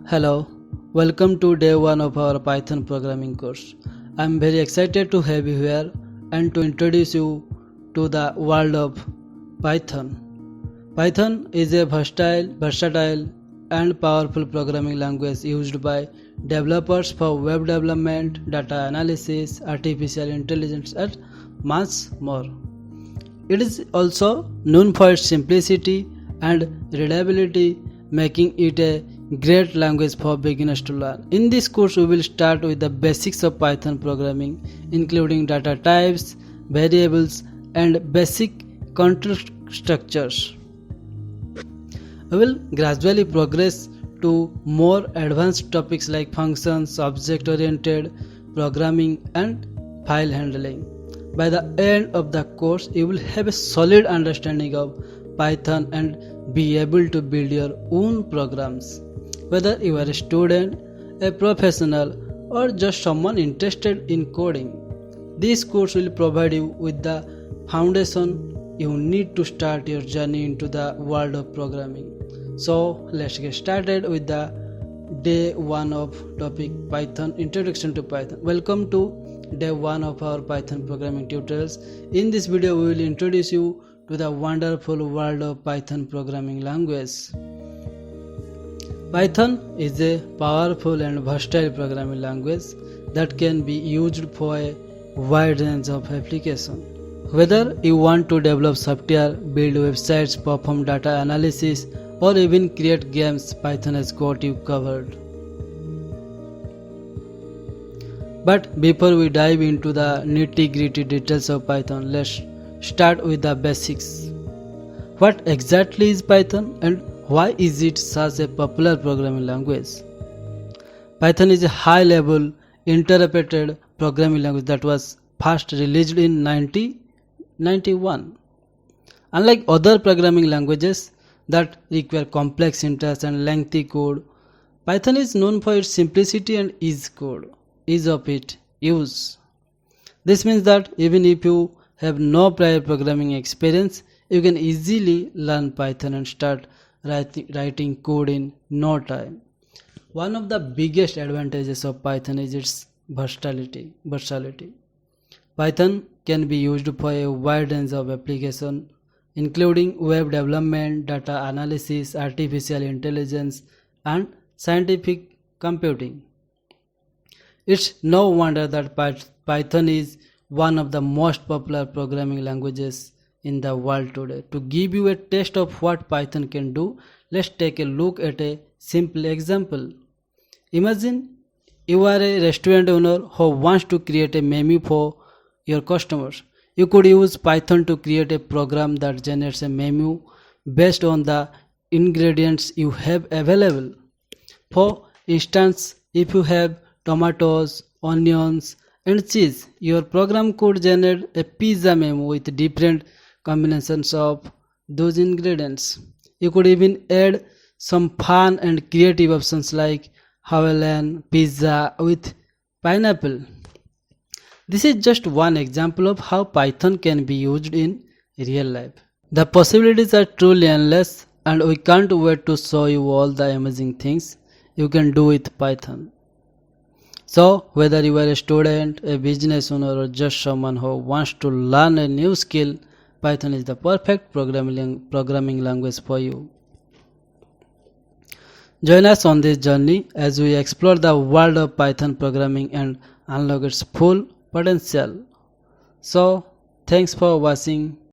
Hello, welcome to day 1 of our Python programming course. I am very excited to have you here and to introduce you to the world of Python. Python is a versatile and powerful programming language used by developers for web development, data analysis, artificial intelligence and much more. It is also known for its simplicity and reliability, making it a great language for beginners to learn. In this course, we will start with the basics of Python programming, including data types, variables, and basic control structures. We will gradually progress to more advanced topics like functions, object-oriented programming, and file handling. By the end of the course, you will have a solid understanding of Python and be able to build your own programs. Whether you are a student, a professional, or just someone interested in coding, this course will provide you with the foundation you need to start your journey into the world of programming. So let's get started with the day 1 of topic Python, introduction to Python. Welcome to day 1 of our Python programming tutorials. In this video we will introduce you to the wonderful world of Python programming language. Python is a powerful and versatile programming language that can be used for a wide range of applications. Whether you want to develop software, build websites, perform data analysis, or even create games, Python has got you covered. But before we dive into the nitty-gritty details of Python, let's start with the basics. What exactly is Python and why is it such a popular programming language? Python is a high-level interpreted programming language that was first released in 1991. Unlike other programming languages that require complex syntax and lengthy code, Python is known for its simplicity and ease of its use. This means that even if you have no prior programming experience, you can easily learn Python and start writing code in no time. One of the biggest advantages of Python is its versatility. Python can be used for a wide range of applications, including web development, data analysis, artificial intelligence, and scientific computing. It's no wonder that Python is one of the most popular programming languages in the world today. To give you a taste of what Python can do, let's take a look at a simple example. Imagine you are a restaurant owner who wants to create a menu for your customers. You could use Python to create a program that generates a menu based on the ingredients you have available. For instance, if you have tomatoes, onions, and cheese, your program could generate a pizza menu with different combinations of those ingredients. You could even add some fun and creative options like Hawaiian pizza with pineapple. This is just one example of how Python can be used in real life. The possibilities are truly endless, and we can't wait to show you all the amazing things you can do with Python. So, whether you are a student, a business owner, or just someone who wants to learn a new skill, Python is the perfect programming language for you. Join us on this journey as we explore the world of Python programming and unlock its full potential. So, thanks for watching.